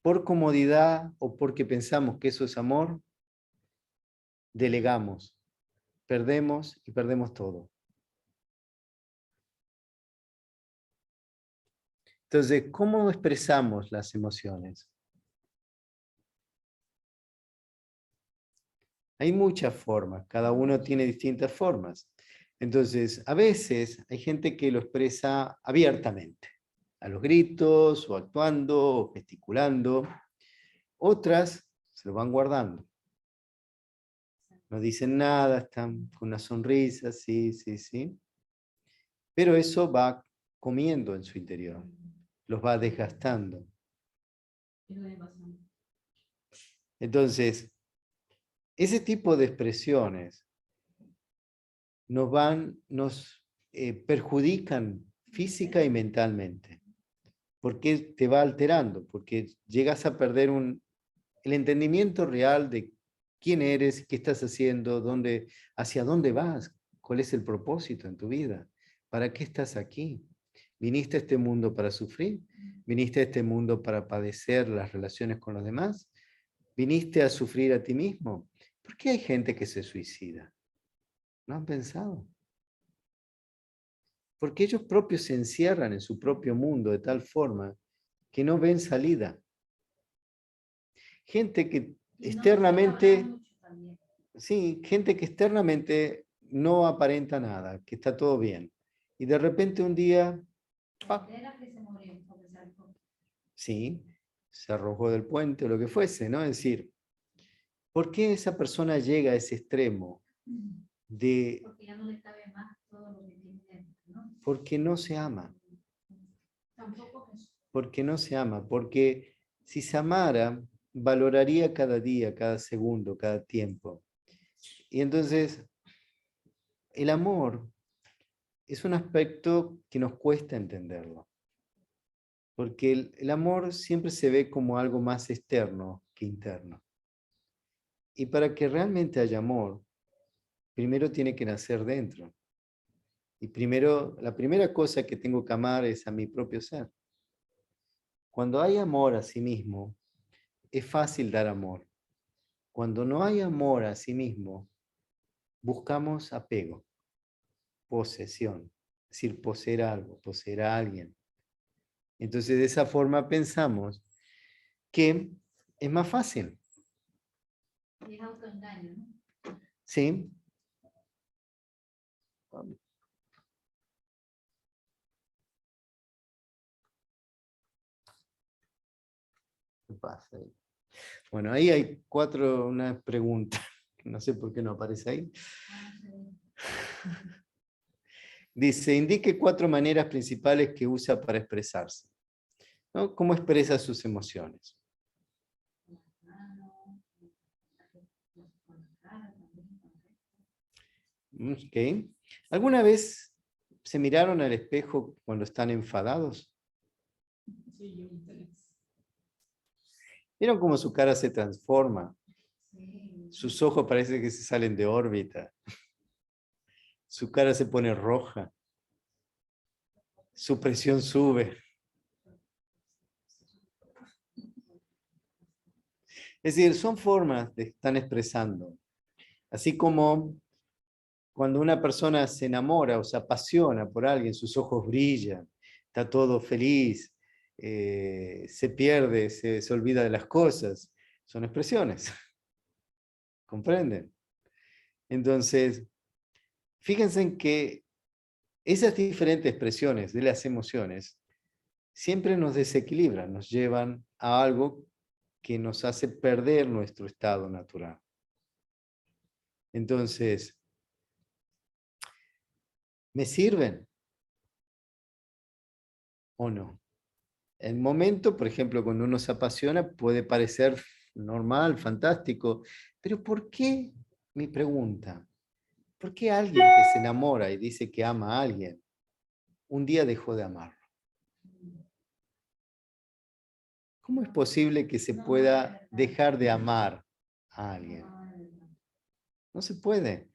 [SPEAKER 1] por comodidad o porque pensamos que eso es amor, delegamos, perdemos y perdemos todo. Entonces, ¿cómo expresamos las emociones? Hay muchas formas, cada uno tiene distintas formas. Entonces, a veces hay gente que lo expresa abiertamente, a los gritos, o actuando, o gesticulando. Otras se lo van guardando. No dicen nada, están con una sonrisa, sí, sí, sí. Pero eso va comiendo en su interior, los va desgastando. Entonces, ese tipo de expresiones nos perjudican física y mentalmente, porque te va alterando, porque llegas a perder el entendimiento real de quién eres, qué estás haciendo, hacia dónde vas, cuál es el propósito en tu vida, para qué estás aquí. ¿Viniste a este mundo para sufrir? ¿Viniste a este mundo para padecer las relaciones con los demás? ¿Viniste a sufrir a ti mismo? ¿Por qué hay gente que se suicida? ¿No han pensado? Porque ellos propios se encierran en su propio mundo de tal forma que no ven salida. Gente que externamente, sí, gente que externamente no aparenta nada, que está todo bien. Y de repente un día, sí, se arrojó del puente o lo que fuese, ¿no? Es decir, ¿por qué esa persona llega a ese extremo de...
[SPEAKER 3] Porque ya no le cabe más todo lo que tiene dentro, ¿no?
[SPEAKER 1] Porque no se ama.
[SPEAKER 4] Tampoco Jesús.
[SPEAKER 1] Porque no se ama. Porque si se amara, valoraría cada día, cada segundo, cada tiempo. Y entonces, el amor es un aspecto que nos cuesta entenderlo. Porque el amor siempre se ve como algo más externo que interno. Y para que realmente haya amor, primero tiene que nacer dentro. Y primero, la primera cosa que tengo que amar es a mi propio ser. Cuando hay amor a sí mismo, es fácil dar amor. Cuando no hay amor a sí mismo, buscamos apego, posesión, es decir, poseer algo, poseer a alguien. Entonces, de esa forma pensamos que es más fácil.
[SPEAKER 3] Y es autoengaño, ¿no?
[SPEAKER 1] ¿Sí? ¿Qué pasa ahí? Bueno, ahí hay una pregunta. No sé por qué no aparece ahí. Dice, indique 4 maneras principales que usa para expresarse. ¿No? ¿Cómo expresa sus emociones? Okay. ¿Alguna vez se miraron al espejo cuando están enfadados?
[SPEAKER 4] Sí, yo
[SPEAKER 1] ¿Vieron cómo su cara se transforma?
[SPEAKER 3] Sí.
[SPEAKER 1] Sus ojos parece que se salen de órbita. Su cara se pone roja. Su presión sube. Es decir, son formas de estar expresando. Así como cuando una persona se enamora o se apasiona por alguien, sus ojos brillan, está todo feliz, se pierde, se olvida de las cosas. Son expresiones. ¿Comprenden? Entonces, fíjense en que esas diferentes expresiones de las emociones siempre nos desequilibran, nos llevan a algo que nos hace perder nuestro estado natural. Entonces, ¿me sirven o no? El momento, por ejemplo, cuando uno se apasiona, puede parecer normal, fantástico, pero ¿por qué? Mi pregunta, ¿por qué alguien que se enamora y dice que ama a alguien, un día dejó de amarlo? ¿Cómo es posible que se pueda dejar de amar a alguien? No se puede.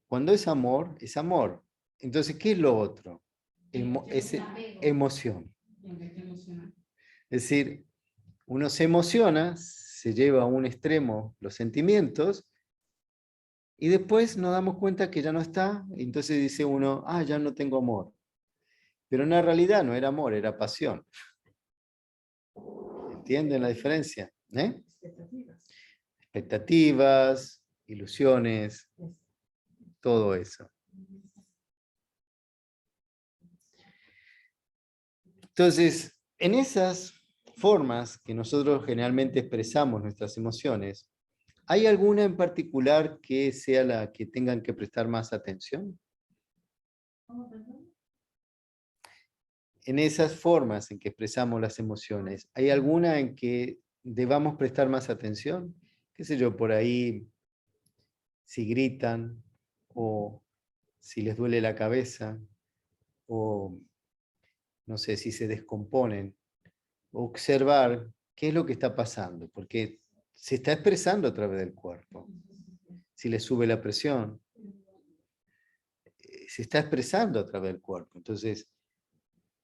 [SPEAKER 1] Cuando es amor, es amor. Entonces, ¿qué es lo otro? es
[SPEAKER 3] apego.
[SPEAKER 1] emoción.
[SPEAKER 4] En vez de emocional.
[SPEAKER 1] Es decir, uno se emociona, se lleva a un extremo los sentimientos, y después nos damos cuenta que ya no está, y entonces dice uno, ah, ya no tengo amor. Pero en la realidad no era amor, era pasión. ¿Entienden la diferencia?
[SPEAKER 2] Expectativas.
[SPEAKER 1] Expectativas, ilusiones, todo eso. Entonces, en esas formas que nosotros generalmente expresamos nuestras emociones, ¿hay alguna en particular que sea la que tengan que prestar más atención?
[SPEAKER 3] ¿Cómo, perdón?
[SPEAKER 1] En esas formas en que expresamos las emociones, ¿hay alguna en que debamos prestar más atención? ¿Qué sé yo, por ahí, si gritan, o si les duele la cabeza, o no sé, si se descomponen? Observar qué es lo que está pasando, porque se está expresando a través del cuerpo. Si le sube la presión, se está expresando a través del cuerpo. Entonces,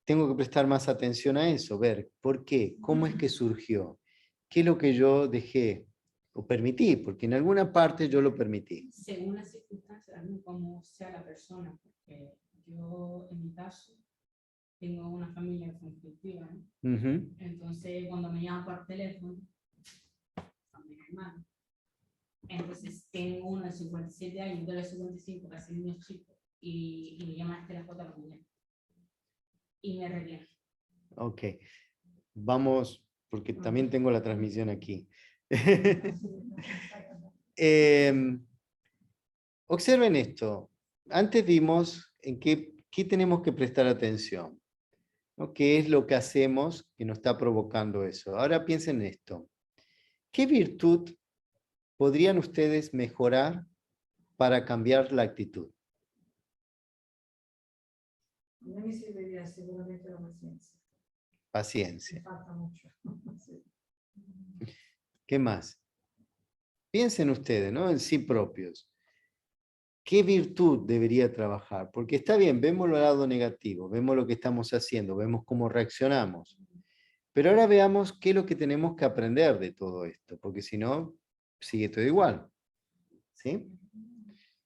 [SPEAKER 1] tengo que prestar más atención a eso, ver por qué, cómo es que surgió, qué es lo que yo dejé o permití, porque en alguna parte yo lo permití.
[SPEAKER 4] Según las circunstancias, también como sea la persona, porque yo, en mi caso, tengo una familia conflictiva, ¿no?
[SPEAKER 1] Ujú.
[SPEAKER 4] Entonces, cuando me llaman por teléfono, son mis hermanos. Entonces, tengo uno de 57 años, otro de 55, casi niños chicos, y me llama las 4 de la mañana. Y me revienta.
[SPEAKER 1] Ok, vamos, porque también tengo la transmisión aquí. Observen esto. Antes vimos en qué tenemos que prestar atención, ¿no? ¿Qué es lo que hacemos que nos está provocando eso? Ahora piensen en esto. ¿Qué virtud podrían ustedes mejorar para cambiar la actitud?
[SPEAKER 2] A mí me serviría seguramente la paciencia. Me
[SPEAKER 1] Paciencia.
[SPEAKER 2] falta mucho. Sí.
[SPEAKER 1] ¿Qué más? Piensen ustedes, ¿no? En sí propios. ¿Qué virtud debería trabajar? Porque está bien, vemos el lado negativo, vemos lo que estamos haciendo, vemos cómo reaccionamos. Pero ahora veamos qué es lo que tenemos que aprender de todo esto, porque si no, sigue todo igual. ¿Sí?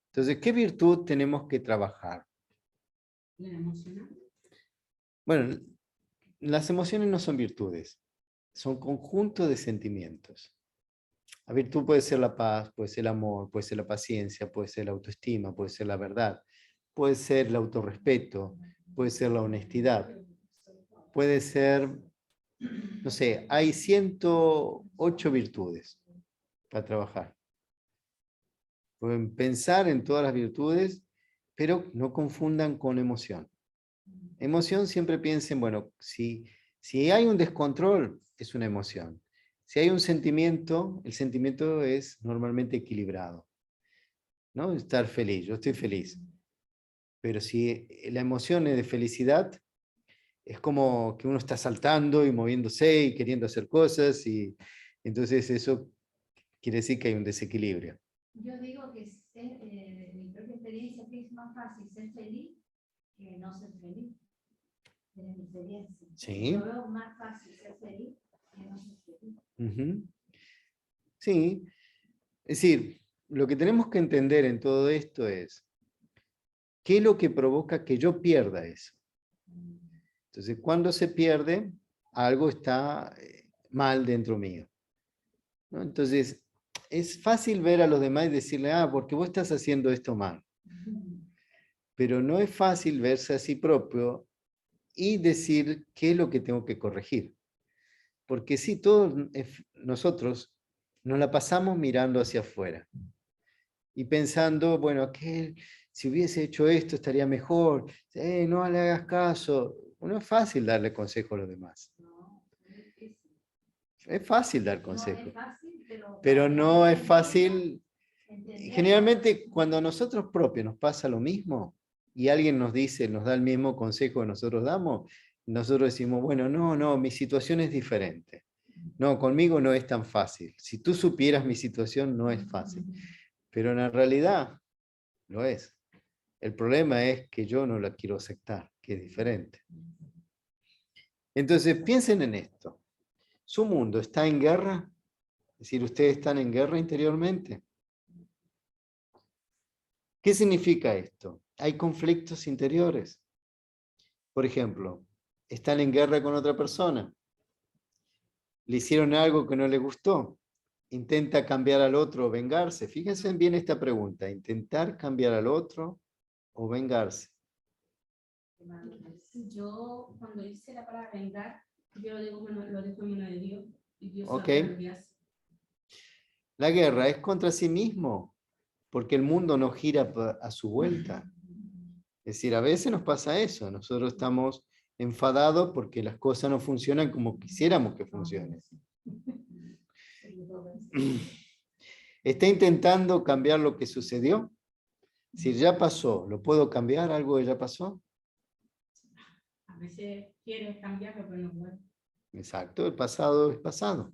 [SPEAKER 1] Entonces, ¿qué virtud tenemos que trabajar?
[SPEAKER 4] ¿La emocional?
[SPEAKER 1] Bueno, las emociones no son virtudes, son conjuntos de sentimientos. La virtud puede ser la paz, puede ser el amor, puede ser la paciencia, puede ser la autoestima, puede ser la verdad, puede ser el autorrespeto, puede ser la honestidad, puede ser, no sé, hay 108 virtudes para trabajar. Pueden pensar en todas las virtudes, pero no confundan con emoción. Emoción siempre piensen, bueno, si hay un descontrol, es una emoción. Si hay un sentimiento, el sentimiento es normalmente equilibrado, ¿no? Estar feliz, yo estoy feliz. Pero si la emoción es de felicidad, es como que uno está saltando y moviéndose y queriendo hacer cosas, y entonces eso quiere decir que hay un desequilibrio.
[SPEAKER 3] Yo digo que mi propia experiencia que es más fácil ser feliz que no ser feliz. De mi experiencia.
[SPEAKER 1] Sí.
[SPEAKER 3] Yo veo más fácil ser feliz que no ser feliz.
[SPEAKER 1] Uh-huh. Sí, es decir, lo que tenemos que entender en todo esto es qué es lo que provoca que yo pierda eso. Entonces, cuando se pierde, algo está mal dentro mío, ¿no? Entonces, es fácil ver a los demás y decirle, ah, porque vos estás haciendo esto mal. Pero no es fácil verse a sí propio y decir qué es lo que tengo que corregir. Porque sí, todos nosotros nos la pasamos mirando hacia afuera y pensando, bueno, aquel, si hubiese hecho esto estaría mejor, no le hagas caso. No es fácil darle consejo a los demás.
[SPEAKER 3] No, es difícil.
[SPEAKER 1] Es fácil dar
[SPEAKER 3] No
[SPEAKER 1] consejo,
[SPEAKER 3] es fácil,
[SPEAKER 1] pero no es fácil.
[SPEAKER 3] entender.
[SPEAKER 1] Generalmente cuando a nosotros propios nos pasa lo mismo y alguien nos dice, nos da el mismo consejo que nosotros damos, nosotros decimos, bueno, no, mi situación es diferente. No, conmigo no es tan fácil. Si tú supieras mi situación, no es fácil. Pero en la realidad lo es. El problema es que yo no la quiero aceptar. que es diferente. Entonces, piensen en esto. ¿Su mundo está en guerra? Es decir, ¿ustedes están en guerra interiormente? ¿Qué significa esto? Hay conflictos interiores. Por ejemplo, están en guerra con otra persona. Le hicieron algo que no le gustó. Intenta cambiar al otro o vengarse. Fíjense bien esta pregunta. ¿Intentar cambiar al otro o vengarse?
[SPEAKER 4] Yo, cuando hice la palabra vengar, yo lo digo, lo dejo en manos de Dios. Y Dios
[SPEAKER 1] Ok.
[SPEAKER 4] sabe lo que hace.
[SPEAKER 1] La guerra es contra sí mismo, porque el mundo no gira a su vuelta. Es decir, a veces nos pasa eso. Nosotros estamos enfadados porque las cosas no funcionan como quisiéramos que funcionen. ¿Está intentando cambiar lo que sucedió? Si ya pasó, ¿lo puedo cambiar? ¿Algo que ya pasó?
[SPEAKER 4] A veces quiero cambiarlo, pero no puedo.
[SPEAKER 1] Exacto, el pasado es pasado.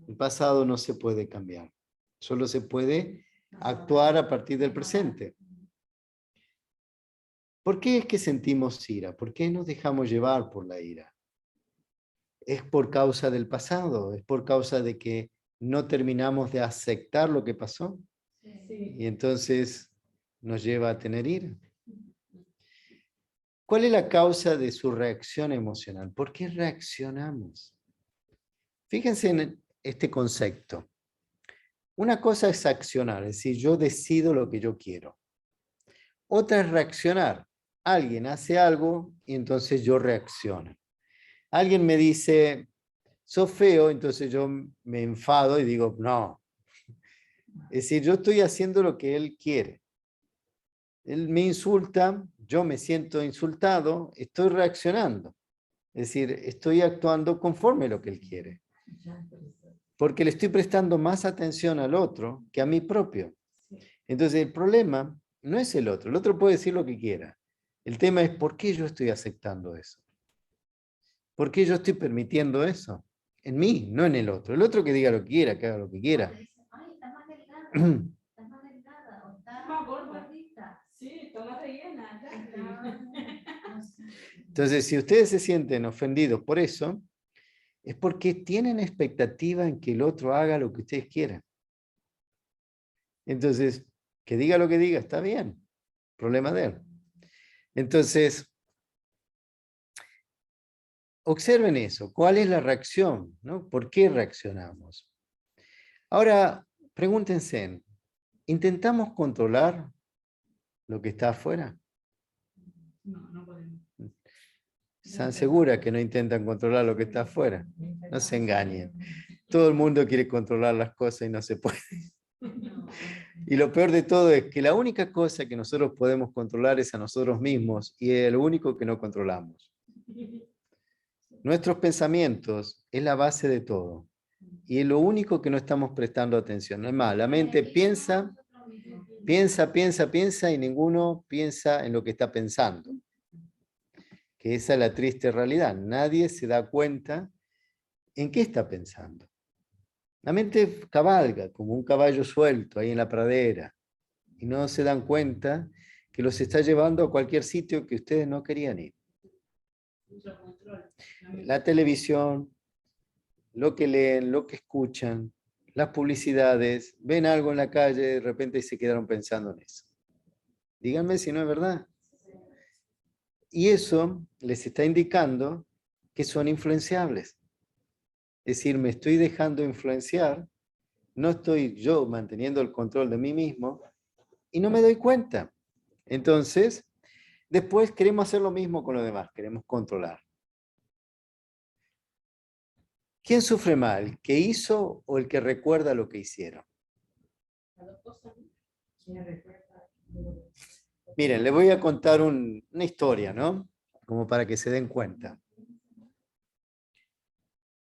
[SPEAKER 1] El pasado no se puede cambiar. Solo se puede actuar a partir del presente. ¿Por qué es que sentimos ira? ¿Por qué nos dejamos llevar por la ira? Es por causa del pasado, es por causa de que no terminamos de aceptar lo que pasó.
[SPEAKER 4] Sí.
[SPEAKER 1] Y entonces nos lleva a tener ira. ¿Cuál es la causa de su reacción emocional? ¿Por qué reaccionamos? Fíjense en este concepto. Una cosa es accionar, es decir, yo decido lo que yo quiero. Otra es reaccionar. Alguien hace algo y entonces yo reacciono. Alguien me dice, sos feo, entonces yo me enfado y digo, no. Es decir, yo estoy haciendo lo que él quiere. Él me insulta, yo me siento insultado, estoy reaccionando. Es decir, estoy actuando conforme a lo que él quiere. Porque le estoy prestando más atención al otro que a mí propio. Entonces el problema no es el otro puede decir lo que quiera. El tema es por qué yo estoy aceptando eso. ¿Por qué yo estoy permitiendo eso? En mí, no en el otro. El otro que diga lo que quiera, que haga lo que quiera.
[SPEAKER 3] Ay, está más delgada, está más delgada, o está
[SPEAKER 4] Más gorda.
[SPEAKER 3] gordita.
[SPEAKER 4] Sí, toma rellena.
[SPEAKER 1] Entonces, si ustedes se sienten ofendidos por eso, es porque tienen expectativa en que el otro haga lo que ustedes quieran. Entonces, que diga lo que diga, está bien. Problema de él. Entonces, observen eso. ¿Cuál es la reacción? ¿No? ¿Por qué reaccionamos? Ahora, pregúntense, ¿intentamos controlar lo que está afuera?
[SPEAKER 4] No, no podemos.
[SPEAKER 1] ¿Están seguras que no intentan controlar lo que está afuera? No se engañen. Todo el mundo quiere controlar las cosas y no se puede. Y lo peor de todo es que la única cosa que nosotros podemos controlar es a nosotros mismos y es lo único que no controlamos. Nuestros pensamientos es la base de todo y es lo único que no estamos prestando atención. Es más, la mente piensa y ninguno piensa en lo que está pensando. Que esa es la triste realidad. Nadie se da cuenta en qué está pensando. La mente cabalga como un caballo suelto ahí en la pradera y no se dan cuenta que los está llevando a cualquier sitio que ustedes no querían ir. La televisión, lo que leen, lo que escuchan, las publicidades, ven algo en la calle de repente y se quedaron pensando en eso. Díganme si no es verdad. Y eso les está indicando que son influenciables. Es decir, me estoy dejando influenciar, no estoy yo manteniendo el control de mí mismo y no me doy cuenta. Entonces, después queremos hacer lo mismo con los demás, queremos controlar. ¿Quién sufre más, el que hizo o el que recuerda lo que hicieron? Miren, les voy a contar una historia, ¿no? Como para que se den cuenta.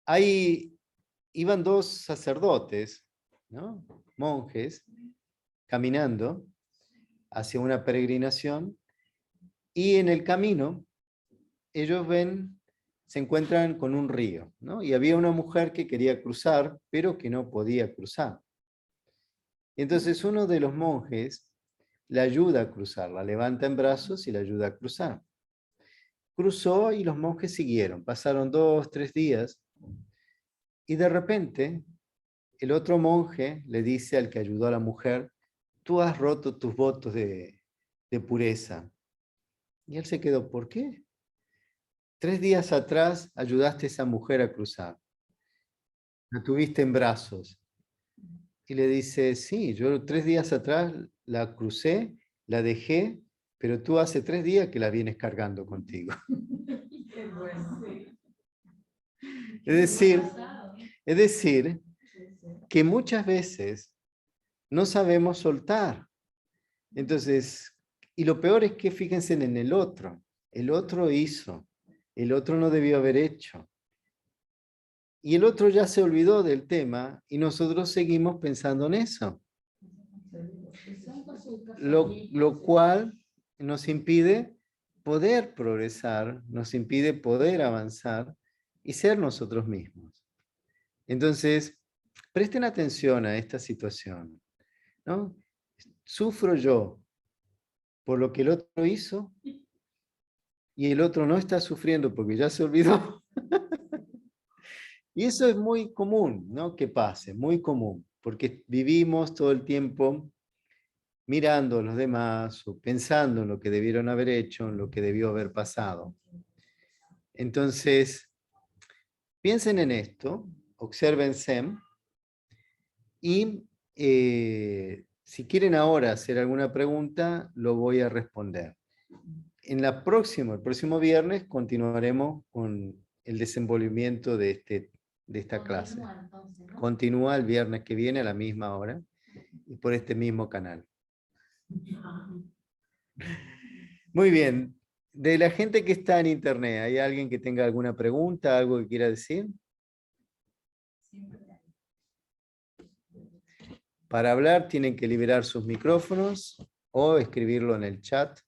[SPEAKER 1] Ahí iban dos sacerdotes, ¿no? Monjes, caminando hacia una peregrinación y en el camino ellos se encuentran con un río, ¿no? Y había una mujer que quería cruzar, pero que no podía cruzar. Y entonces uno de los monjes la ayuda a cruzar, la levanta en brazos y la ayuda a cruzar. Cruzó y los monjes siguieron. Pasaron 2, 3 días y de repente el otro monje le dice al que ayudó a la mujer, tú has roto tus votos de pureza. Y él se quedó, ¿por qué? 3 días atrás ayudaste a esa mujer a cruzar. La tuviste en brazos. Y le dice, sí, yo 3 días atrás la crucé, la dejé, pero tú hace 3 días que la vienes cargando contigo.
[SPEAKER 2] Qué bueno.
[SPEAKER 1] Es decir,
[SPEAKER 3] Pasado.
[SPEAKER 1] es decir,
[SPEAKER 2] Sí, sí.
[SPEAKER 1] que muchas veces no sabemos soltar. Entonces, y lo peor es que fíjense en el otro. El otro hizo, el otro no debió haber hecho. Y el otro ya se olvidó del tema y nosotros seguimos pensando en eso. Lo cual nos impide poder progresar, nos impide poder avanzar y ser nosotros mismos. Entonces, presten atención a esta situación, ¿no? Sufro yo por lo que el otro hizo y el otro no está sufriendo porque ya se olvidó. Y eso es muy común, ¿no? Que pase, muy común, porque vivimos todo el tiempo mirando a los demás o pensando en lo que debieron haber hecho, en lo que debió haber pasado. Entonces, piensen en esto, obsérvense y si quieren ahora hacer alguna pregunta, lo voy a responder. El próximo viernes continuaremos con el desenvolvimiento de esta clase.
[SPEAKER 3] Continúa entonces, ¿no?
[SPEAKER 1] Continúa el viernes que viene a la misma hora y por este mismo canal. Muy bien. De la gente que está en internet, ¿hay alguien que tenga alguna pregunta, algo que quiera decir? Para hablar tienen que liberar sus micrófonos o escribirlo en el chat.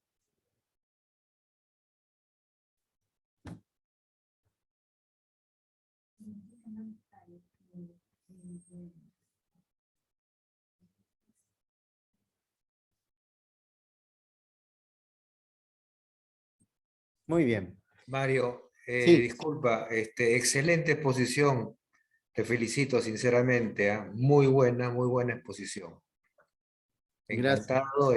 [SPEAKER 1] Muy bien.
[SPEAKER 5] Mario,
[SPEAKER 1] Sí,
[SPEAKER 5] disculpa, excelente exposición. Te felicito sinceramente, ¿ah? Muy buena exposición.
[SPEAKER 1] gracias.
[SPEAKER 5] Encantado,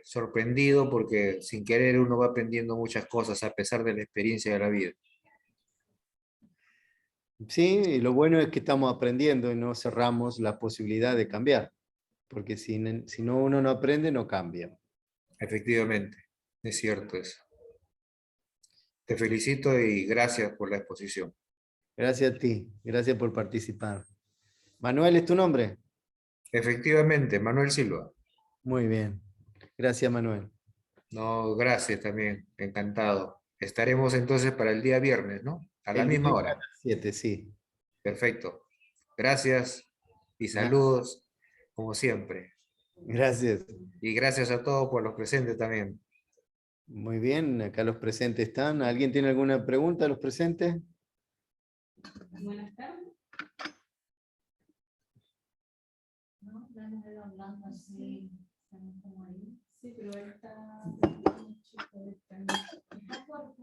[SPEAKER 5] sorprendido porque sin querer uno va aprendiendo muchas cosas a pesar de la experiencia de la vida.
[SPEAKER 1] Sí, y lo bueno es que estamos aprendiendo y no cerramos la posibilidad de cambiar, porque si no uno no aprende, no cambia.
[SPEAKER 5] Efectivamente, es cierto eso. Te felicito y gracias por la exposición.
[SPEAKER 1] Gracias a ti, gracias por participar. Manuel, ¿es tu nombre?
[SPEAKER 5] Efectivamente, Manuel Silva.
[SPEAKER 1] Muy bien. Gracias, Manuel.
[SPEAKER 5] No, gracias también, encantado. Estaremos entonces para el día viernes, ¿no? A la
[SPEAKER 1] El
[SPEAKER 5] misma
[SPEAKER 1] viernes a
[SPEAKER 5] hora.
[SPEAKER 1] las 7, sí.
[SPEAKER 5] Perfecto. Gracias y
[SPEAKER 1] Nada,
[SPEAKER 5] saludos, como siempre.
[SPEAKER 1] gracias.
[SPEAKER 5] Y gracias a todos por los presentes también.
[SPEAKER 1] Muy bien, acá los presentes están. ¿Alguien tiene alguna pregunta a los presentes?
[SPEAKER 4] Buenas tardes.
[SPEAKER 3] ¿No? La hemos ido hablando así, estamos como ahí.
[SPEAKER 4] Sí, pero él está...
[SPEAKER 3] ¿Está por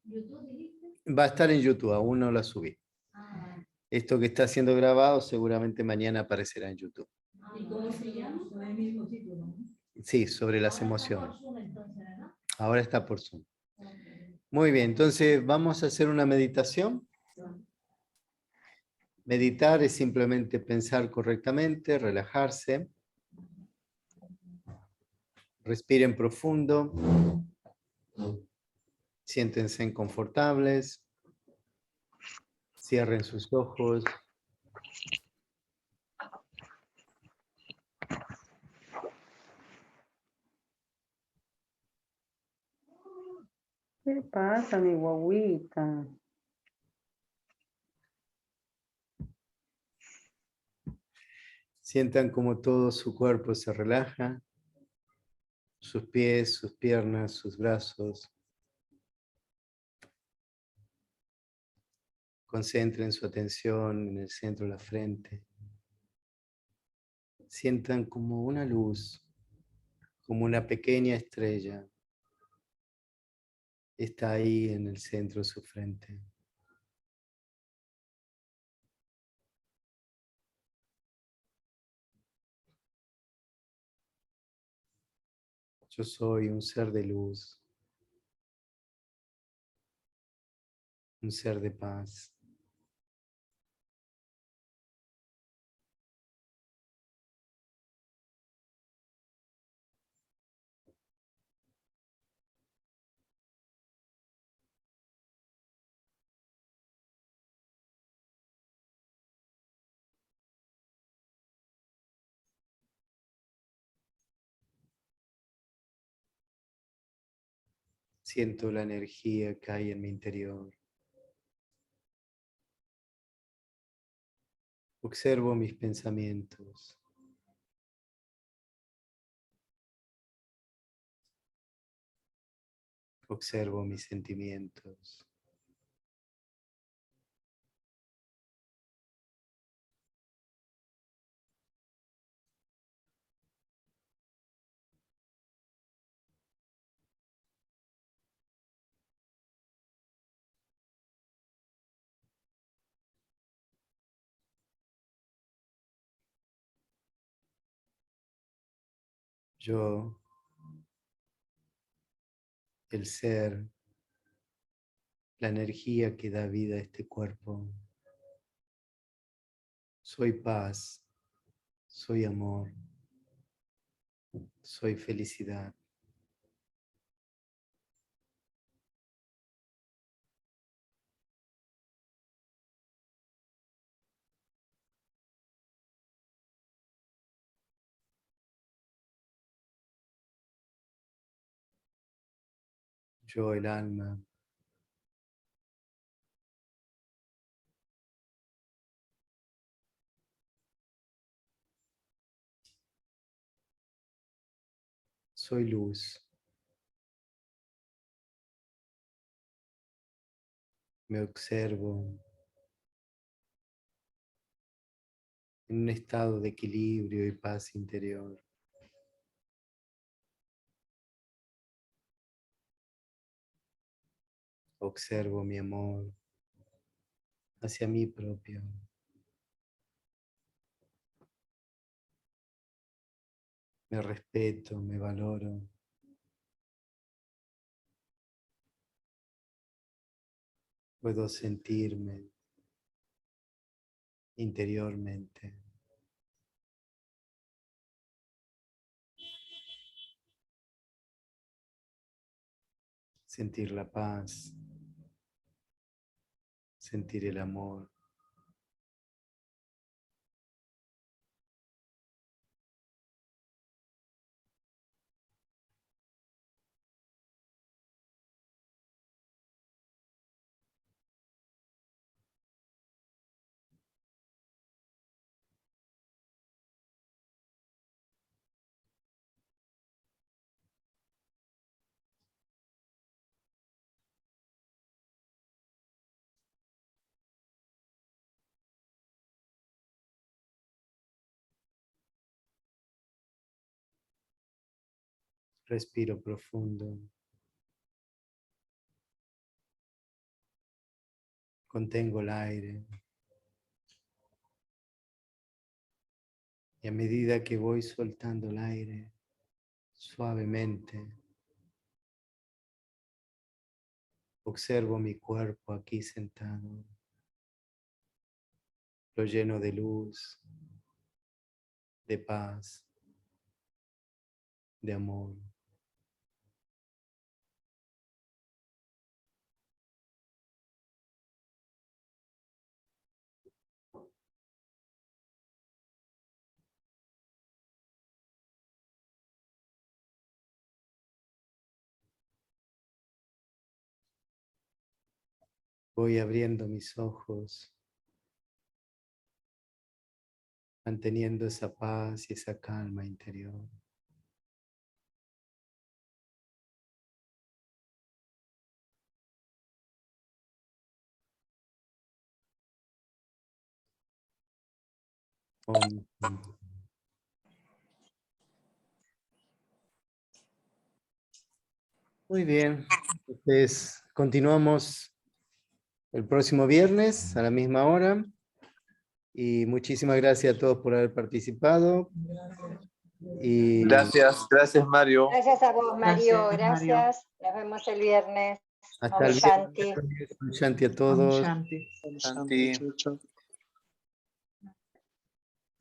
[SPEAKER 3] YouTube, dijiste?
[SPEAKER 1] Va a estar en YouTube, aún no la subí.
[SPEAKER 3] Ah,
[SPEAKER 1] Esto que está siendo grabado seguramente mañana aparecerá en YouTube.
[SPEAKER 4] ¿Y cómo se llama?
[SPEAKER 2] Con el mismo título, ¿no?
[SPEAKER 1] Sí, sobre las
[SPEAKER 3] ahora está
[SPEAKER 1] emociones.
[SPEAKER 3] por Zoom entonces, ¿verdad?
[SPEAKER 1] Ahora está por Zoom.
[SPEAKER 3] Ok.
[SPEAKER 1] Muy bien, entonces vamos a hacer una meditación. Meditar es simplemente pensar correctamente, relajarse. Respiren profundo. Siéntense confortables. Cierren sus ojos.
[SPEAKER 6] ¿Qué pasa, mi guaguita?
[SPEAKER 1] Sientan como todo su cuerpo se relaja. Sus pies, sus piernas, sus brazos. Concentren su atención en el centro de la frente. Sientan como una luz, como una pequeña estrella está ahí en el centro de su frente. Yo soy un ser de luz, un ser de paz. Siento la energía que hay en mi interior. Observo mis pensamientos. Observo mis sentimientos. Yo, el ser, la energía que da vida a este cuerpo, soy paz, soy amor, soy felicidad. Yo, el alma, soy luz. Me observo en un estado de equilibrio y paz interior. Observo mi amor hacia mí propio. Me respeto, me valoro. Puedo sentirme interiormente. Sentir la paz, sentir el amor. Respiro profundo. Contengo el aire. Y a medida que voy soltando el aire, suavemente, observo mi cuerpo aquí sentado. Lo lleno de luz, de paz, de amor. Voy abriendo mis ojos, manteniendo esa paz y esa calma interior. Om. Muy bien. Entonces, continuamos el próximo viernes a la misma hora. Y muchísimas gracias a todos por haber participado. Y
[SPEAKER 7] Gracias, gracias Mario.
[SPEAKER 8] Gracias a vos, Mario.
[SPEAKER 6] Gracias, Mario.
[SPEAKER 8] Gracias. Nos vemos el viernes.
[SPEAKER 1] hasta
[SPEAKER 8] Om
[SPEAKER 1] el
[SPEAKER 8] Shanti.
[SPEAKER 1] viernes. Shanti a
[SPEAKER 6] Om
[SPEAKER 1] todos.
[SPEAKER 6] Shanti.
[SPEAKER 7] Santi.
[SPEAKER 6] Chau, chau.